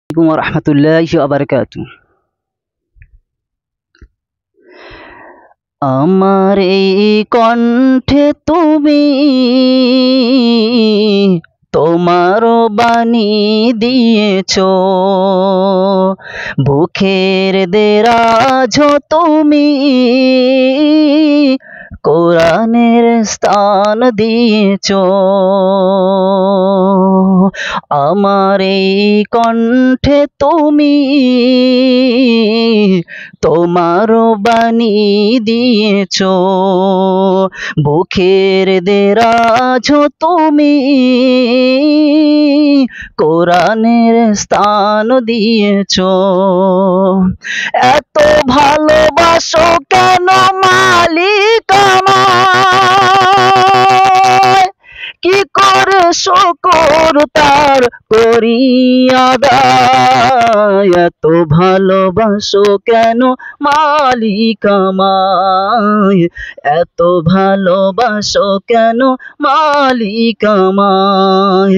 আলাইকুম ওয়া রাহমাতুল্লাহি ওয়া বারাকাতুহু। আমার এই কণ্ঠে তুমি তোমার বাণী দিয়েছ, বুকের দেরাজ তুমি কোরআনের স্থান দিয়েছ। আমার এই কণ্ঠে তুমি তোমার বাণী দিয়েছ, বুকের দেরাজ তুমি কোরআনের স্থান দিয়েছ। এত ভালোবাসো কেন মালিক আমায়, কি করে শুকর তার করি আদায়। এত ভালোবাসো কেন মালিক আমায়, এত ভালোবাসো কেন মালিক আমায়।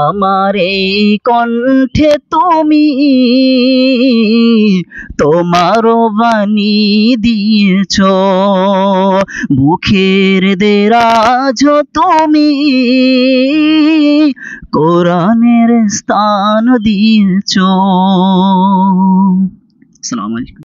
আমার এই কণ্ঠে তুমি তোমার বাণী দিয়েছ, বুকের দেরাজ তুমি কোরআনের স্থান দিয়েছ। আসসালামু আলাইকুম।